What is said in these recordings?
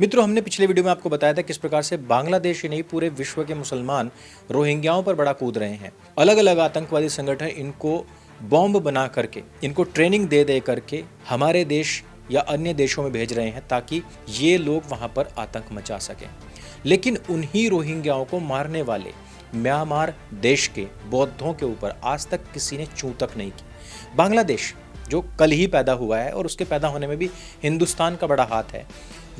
मित्रों, हमने पिछले वीडियो में आपको बताया था किस प्रकार से बांग्लादेश ही नहीं पूरे विश्व के मुसलमान रोहिंग्याओं पर बड़ा कूद रहे हैं। अलग अलग आतंकवादी संगठन इनको बॉम्ब बना करके, इनको ट्रेनिंग दे दे करके हमारे देश या अन्य देशों में भेज रहे हैं ताकि ये लोग वहां पर आतंक मचा सकें। लेकिन उन्हीं रोहिंग्याओं को मारने वाले म्यांमार देश के बौद्धों के ऊपर आज तक किसी ने चूं तक नहीं की। बांग्लादेश जो कल ही पैदा हुआ है और उसके पैदा होने में भी हिंदुस्तान का बड़ा हाथ है,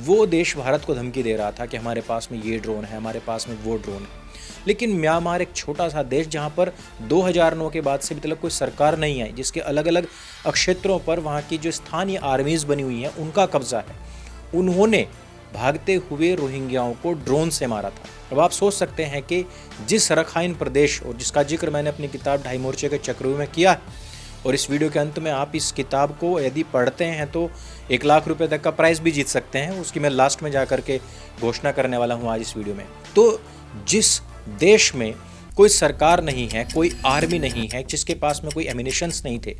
वो देश भारत को धमकी दे रहा था कि हमारे पास में ये ड्रोन है, हमारे पास में वो ड्रोन है। लेकिन म्यांमार एक छोटा सा देश जहां पर 2009 के बाद से भी तक कोई सरकार नहीं आई, जिसके अलग अलग क्षेत्रों पर वहां की जो स्थानीय आर्मीज बनी हुई हैं उनका कब्जा है, उन्होंने भागते हुए रोहिंग्याओं को ड्रोन से मारा था। अब आप सोच सकते हैं कि जिस रखाइन प्रदेश और जिसका जिक्र मैंने अपनी किताब ढाई मोर्चे के चक्रव्यूह में किया है, और इस वीडियो के अंत में आप इस किताब को यदि पढ़ते हैं तो 1 लाख रुपए तक का प्राइस भी जीत सकते हैं, उसकी मैं लास्ट में जाकर के घोषणा करने वाला हूं आज इस वीडियो में। तो जिस देश में कोई सरकार नहीं है, कोई आर्मी नहीं है, जिसके पास में कोई एमिनिशंस नहीं थे,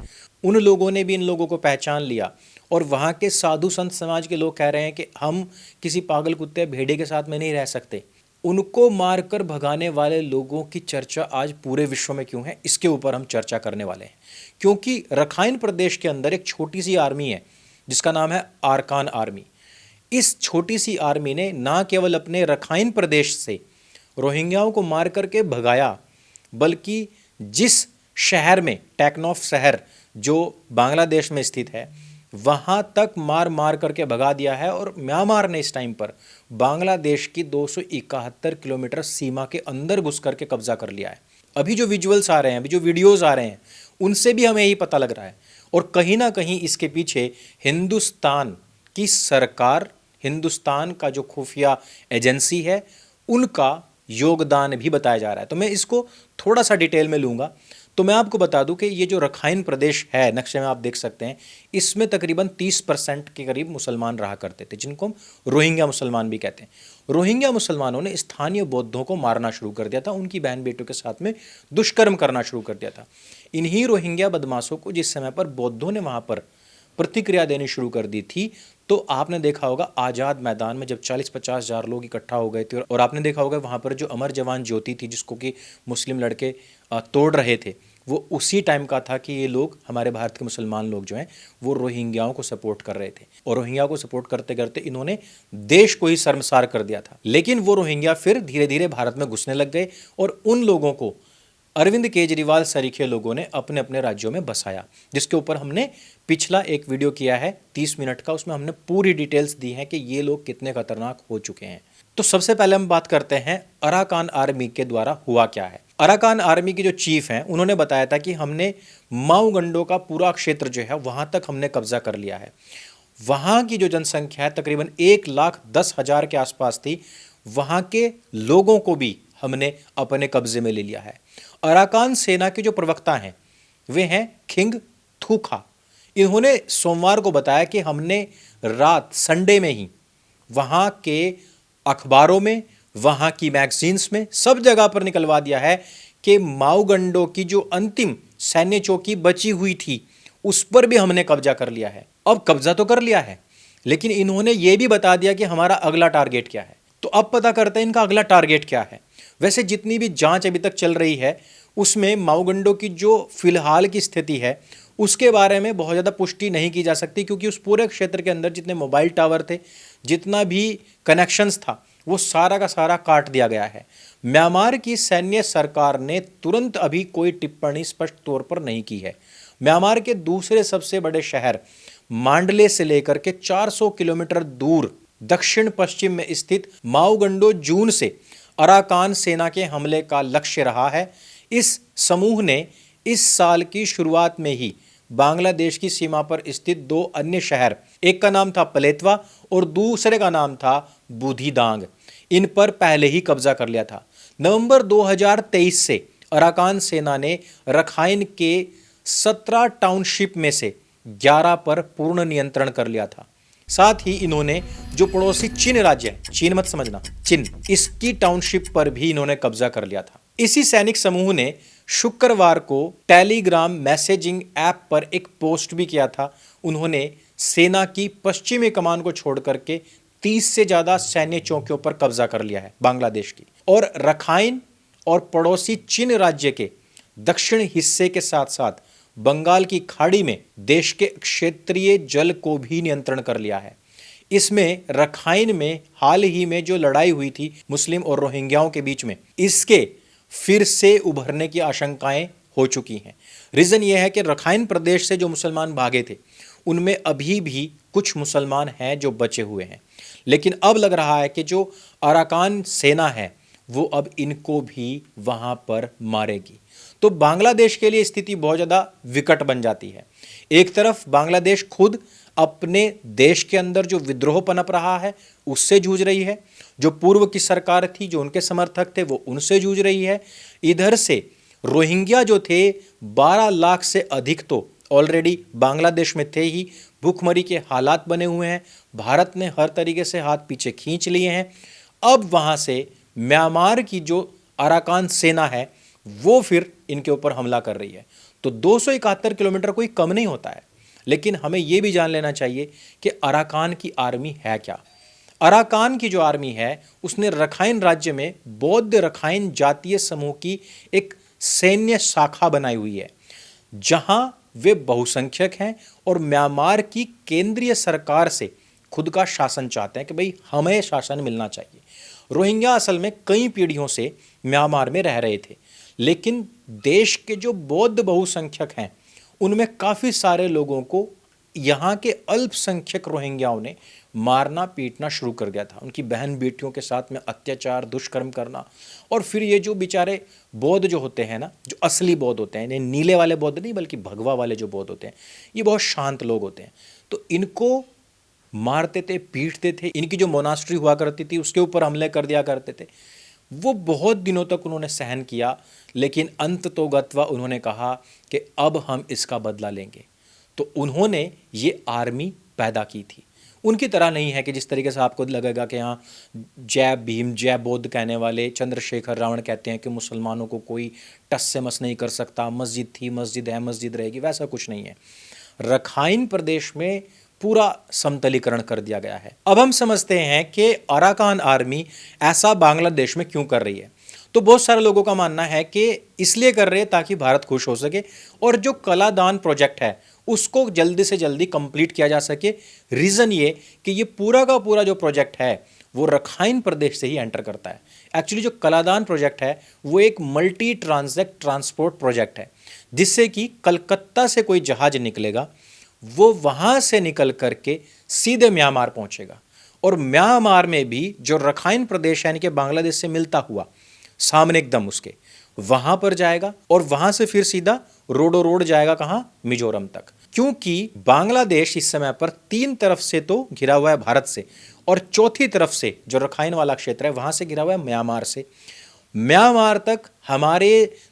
उन लोगों ने भी इन लोगों को पहचान लिया और वहाँ के साधु संत समाज के लोग कह रहे हैं कि हम किसी पागल कुत्ते भेड़े के साथ में नहीं रह सकते। उनको मारकर भगाने वाले लोगों की चर्चा आज पूरे विश्व में क्यों है, इसके ऊपर हम चर्चा करने वाले हैं। क्योंकि रखाइन प्रदेश के अंदर एक छोटी सी आर्मी है जिसका नाम है आरकान आर्मी। इस छोटी सी आर्मी ने ना केवल अपने रखाइन प्रदेश से रोहिंग्याओं को मार करके भगाया, बल्कि जिस शहर में, टेक्नॉफ शहर जो बांग्लादेश में स्थित है, वहां तक मार मार करके भगा दिया है। और म्यांमार ने इस टाइम पर बांग्लादेश की 271 किलोमीटर सीमा के अंदर घुस करके कब्जा कर लिया है। अभी जो विजुअल्स आ रहे हैं, अभी जो वीडियोस आ रहे हैं, उनसे भी हमें यही पता लग रहा है। और कहीं ना कहीं इसके पीछे हिंदुस्तान की सरकार, हिंदुस्तान का जो खुफिया एजेंसी है, उनका योगदान भी बताया जा रहा है। तो मैं इसको थोड़ा सा डिटेल में लूंगा। तो मैं आपको बता दूं कि ये जो रखाइन प्रदेश है, नक्शे में आप देख सकते हैं, इसमें तकरीबन 30% के करीब मुसलमान रहा करते थे, जिनको हम रोहिंग्या मुसलमान भी कहते हैं। रोहिंग्या मुसलमानों ने स्थानीय बौद्धों को मारना शुरू कर दिया था, उनकी बहन बेटियों के साथ में दुष्कर्म करना शुरू कर दिया था। इन्हीं रोहिंग्या बदमाशों को जिस समय पर बौद्धों ने वहां पर प्रतिक्रिया देनी शुरू कर दी थी, तो आपने देखा होगा आज़ाद मैदान में जब 40-50 हज़ार लोग इकट्ठा हो गए थे, और आपने देखा होगा वहाँ पर जो अमर जवान ज्योति थी जिसको कि मुस्लिम लड़के तोड़ रहे थे, वो उसी टाइम का था कि ये लोग, हमारे भारत के मुसलमान लोग जो हैं, वो रोहिंग्याओं को सपोर्ट कर रहे थे। और रोहिंग्या को सपोर्ट करते करते इन्होंने देश को ही शर्मसार कर दिया था। लेकिन वो रोहिंग्या फिर धीरे धीरे भारत में घुसने लग गए और उन लोगों को अरविंद केजरीवाल सरीखे लोगों ने अपने अपने राज्यों में बसाया, जिसके ऊपर हमने पिछला एक वीडियो किया है 30 मिनट का। उसमें हमने पूरी डिटेल्स दी हैं कि ये लोग कितने खतरनाक हो चुके हैं। तो सबसे पहले हम बात करते हैं अराकान आर्मी के द्वारा हुआ क्या है। अराकान आर्मी के जो चीफ हैं, उन्होंने बताया था कि हमने माउगंडो का पूरा क्षेत्र जो है वहां तक हमने कब्जा कर लिया है। वहां की जो जनसंख्या है तकरीबन 1,10,000 के आसपास थी, वहां के लोगों को भी हमने अपने कब्जे में ले लिया है। अराकान सेना के जो प्रवक्ता हैं वे हैं खिंग थूखा। इन्होंने सोमवार को बताया कि हमने रात संडे में ही वहां के अखबारों में, वहां की मैगजीन्स में, सब जगह पर निकलवा दिया है कि माउगंडो की जो अंतिम सैन्य चौकी बची हुई थी उस पर भी हमने कब्जा कर लिया है। अब कब्जा तो कर लिया है, लेकिन इन्होंने ये भी बता दिया कि हमारा अगला टारगेट क्या है। तो अब पता करते हैं इनका अगला टारगेट क्या है। वैसे जितनी भी जांच अभी तक चल रही है उसमें माउगंडो की जो फिलहाल की स्थिति है उसके बारे में बहुत ज़्यादा पुष्टि नहीं की जा सकती, क्योंकि उस पूरे क्षेत्र के अंदर जितने मोबाइल टावर थे, जितना भी कनेक्शंस था, वो सारा का सारा काट दिया गया है। म्यांमार की सैन्य सरकार ने तुरंत अभी कोई टिप्पणी स्पष्ट तौर पर नहीं की है। म्यांमार के दूसरे सबसे बड़े शहर मांडले से लेकर के 400 किलोमीटर दूर दक्षिण पश्चिम में स्थित माउगंडो जून से अराकान सेना के हमले का लक्ष्य रहा है। इस समूह ने इस साल की शुरुआत में ही बांग्लादेश की सीमा पर स्थित 2 अन्य शहर, एक का नाम था पलेतवा और दूसरे का नाम था बुधीदांग, इन पर पहले ही कब्जा कर लिया था। नवंबर 2023 से अराकान सेना ने रखाइन के 17 टाउनशिप में से 11 पर पूर्ण नियंत्रण कर लिया था। साथ ही इन्होंने जो पड़ोसी चीन राज्य है, चीन मत समझना, चीन, इसकी टाउनशिप पर भी इन्होंने कब्जा कर लिया था। इसी सैनिक समूह ने शुक्रवार को टेलीग्राम मैसेजिंग ऐप पर एक पोस्ट भी किया था। उन्होंने सेना की पश्चिमी कमान को छोड़ करके 30 से ज्यादा सैन्य चौकियों पर कब्जा कर लिया है बांग्लादेश की, और रखाइन और पड़ोसी चीन राज्य के दक्षिण हिस्से के साथ साथ बंगाल की खाड़ी में देश के क्षेत्रीय जल को भी नियंत्रण कर लिया है। इसमें रखाइन में हाल ही में जो लड़ाई हुई थी मुस्लिम और रोहिंग्याओं के बीच में, इसके फिर से उभरने की आशंकाएं हो चुकी हैं। रीजन यह है कि रखाइन प्रदेश से जो मुसलमान भागे थे उनमें अभी भी कुछ मुसलमान हैं जो बचे हुए हैं, लेकिन अब लग रहा है कि जो अराकान सेना है वो अब इनको भी वहां पर मारेगी। तो बांग्लादेश के लिए स्थिति बहुत ज़्यादा विकट बन जाती है। एक तरफ बांग्लादेश खुद अपने देश के अंदर जो विद्रोह पनप रहा है उससे जूझ रही है, जो पूर्व की सरकार थी, जो उनके समर्थक थे, वो उनसे जूझ रही है। इधर से रोहिंग्या जो थे 12 लाख से अधिक तो ऑलरेडी बांग्लादेश में थे ही, भूखमरी के हालात बने हुए हैं, भारत ने हर तरीके से हाथ पीछे खींच लिए हैं। अब वहां से म्यांमार की जो अराकान सेना है वो फिर इनके ऊपर हमला कर रही है। तो 271 किलोमीटर कोई कम नहीं होता है, लेकिन हमें यह भी जान लेना चाहिए कि अराकान की आर्मी है क्या। अराकान की जो आर्मी है उसने रखाइन राज्य में बौद्ध रखाइन जातीय समूह की एक सैन्य शाखा बनाई हुई है, जहां वे बहुसंख्यक हैं और म्यांमार की केंद्रीय सरकार से खुद का शासन चाहते हैं कि भाई हमें शासन मिलना चाहिए। रोहिंग्या असल में कई पीढ़ियों से म्यांमार में रह रहे थे, लेकिन देश के जो बौद्ध बहुसंख्यक हैं उनमें काफ़ी सारे लोगों को यहाँ के अल्पसंख्यक रोहिंग्याओं ने मारना पीटना शुरू कर दिया था। उनकी बहन बेटियों के साथ में अत्याचार दुष्कर्म करना, और फिर ये जो बेचारे बौद्ध जो होते हैं ना, जो असली बौद्ध होते हैं, नीले वाले बौद्ध नहीं बल्कि भगवा वाले जो बौद्ध होते हैं, ये बहुत शांत लोग होते हैं, तो इनको मारते थे, पीटते थे। इनकी जो मोनास्ट्री हुआ करती थी उसके ऊपर हमले कर दिया करते थे। वो बहुत दिनों तक उन्होंने सहन किया, लेकिन अंत तो गत्वा उन्होंने कहा कि अब हम इसका बदला लेंगे। तो उन्होंने ये आर्मी पैदा की थी। उनकी तरह नहीं है कि जिस तरीके से आपको लगेगा कि यहाँ जय भीम जय बौद्ध कहने वाले चंद्रशेखर रावण कहते हैं कि मुसलमानों को कोई टस से मस नहीं कर सकता, मस्जिद थी, मस्जिद है, मस्जिद रहेगी, वैसा कुछ नहीं है। रखाइन प्रदेश में पूरा समतलीकरण कर दिया गया है। अब हम समझते हैं कि अराकान आर्मी ऐसा बांग्लादेश में क्यों कर रही है। तो बहुत सारे लोगों का मानना है कि इसलिए कर रहे हैं ताकि भारत खुश हो सके और जो कलादान प्रोजेक्ट है उसको जल्दी से जल्दी कंप्लीट किया जा सके। रीजन ये कि ये पूरा का पूरा जो प्रोजेक्ट है वो रखाइन प्रदेश से ही एंटर करता है। एक्चुअली जो कलादान प्रोजेक्ट है वो एक मल्टी ट्रांजैक्ट ट्रांसपोर्ट प्रोजेक्ट है, जिससे कि कलकत्ता से कोई जहाज निकलेगा वो वहां से निकल करके सीधे म्यांमार पहुंचेगा, और म्यांमार में भी जो रखाइन प्रदेश यानी कि बांग्लादेश से मिलता हुआ सामने एकदम उसके वहां पर जाएगा, और वहां से फिर सीधा रोड जाएगा कहां, मिजोरम तक। क्योंकि बांग्लादेश इस समय पर 3 तरफ से तो घिरा हुआ है भारत से, और चौथी तरफ से जो रखाइन वाला क्षेत्र है वहां से घिरा हुआ है म्यांमार से। म्यांमार तक हमारे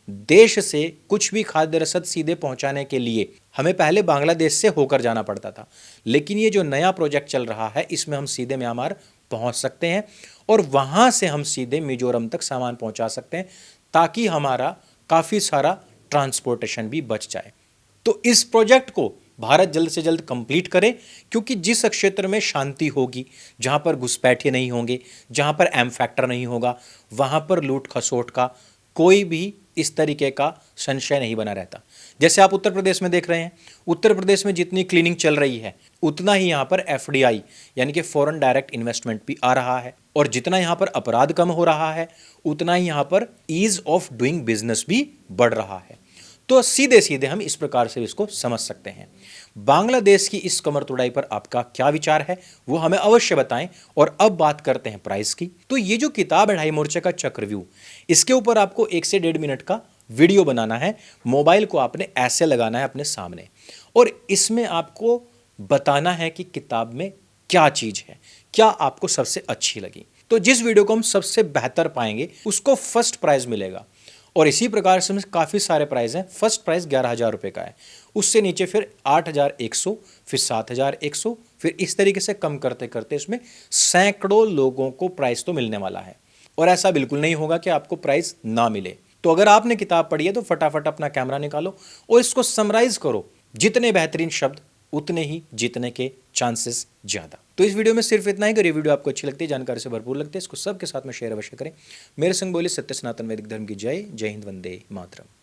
देश से कुछ भी खाद्य रसद सीधे पहुंचाने के लिए हमें पहले बांग्लादेश से होकर जाना पड़ता था, लेकिन ये जो नया प्रोजेक्ट चल रहा है इसमें हम सीधे म्यांमार पहुंच सकते हैं और वहां से हम सीधे मिजोरम तक सामान पहुंचा सकते हैं, ताकि हमारा काफ़ी सारा ट्रांसपोर्टेशन भी बच जाए। तो इस प्रोजेक्ट को भारत जल्द से जल्द कंप्लीट करे, क्योंकि जिस क्षेत्र में शांति होगी, जहां पर घुसपैठिए नहीं होंगे, जहां पर एम फैक्टर नहीं होगा, वहां पर लूट खसोट का कोई भी इस तरीके का संशय नहीं बना रहता। जैसे आप उत्तर प्रदेश में देख रहे हैं, उत्तर प्रदेश में जितनी क्लीनिंग चल रही है उतना ही यहाँ पर एफडीआई यानी कि फॉरेन डायरेक्ट इन्वेस्टमेंट भी आ रहा है, और जितना यहाँ पर अपराध कम हो रहा है उतना ही यहाँ पर ईज ऑफ डूइंग बिजनेस भी बढ़ रहा है। तो सीधे सीधे हम इस प्रकार से इसको समझ सकते हैं। बांग्लादेश की इस कमर तोड़ाई पर आपका क्या विचार है वो हमें अवश्य बताएं। और अब बात करते हैं प्राइस की। तो ये जो किताब है ढाई मोर्चे का चक्रव्यूह, इसके ऊपर आपको 1 से 1.5 मिनट का वीडियो बनाना है। मोबाइल को आपने ऐसे लगाना है अपने सामने, और इसमें आपको बताना है कि किताब में क्या चीज है, क्या आपको सबसे अच्छी लगी। तो जिस वीडियो को हम सबसे बेहतर पाएंगे उसको फर्स्ट प्राइज मिलेगा, और इसी प्रकार से काफ़ी सारे प्राइज हैं। फर्स्ट प्राइज 11,000 रुपये का है, उससे नीचे फिर 8,100, फिर 7,100, फिर इस तरीके से कम करते करते इसमें सैकड़ों लोगों को प्राइज तो मिलने वाला है। और ऐसा बिल्कुल नहीं होगा कि आपको प्राइज ना मिले। तो अगर आपने किताब पढ़ी है तो फटाफट अपना कैमरा निकालो और इसको समराइज करो, जितने बेहतरीन शब्द उतने ही जीतने के चांसेस ज़्यादा। तो इस वीडियो में सिर्फ इतना ही। अगर ये वीडियो आपको अच्छी लगती है, जानकारी से भरपूर लगती है, इसको सबके साथ में शेयर अवश्य करें। मेरे संग बोले सत्य सनातन वैदिक धर्म की जय। जय हिंद, वंदे मातरम।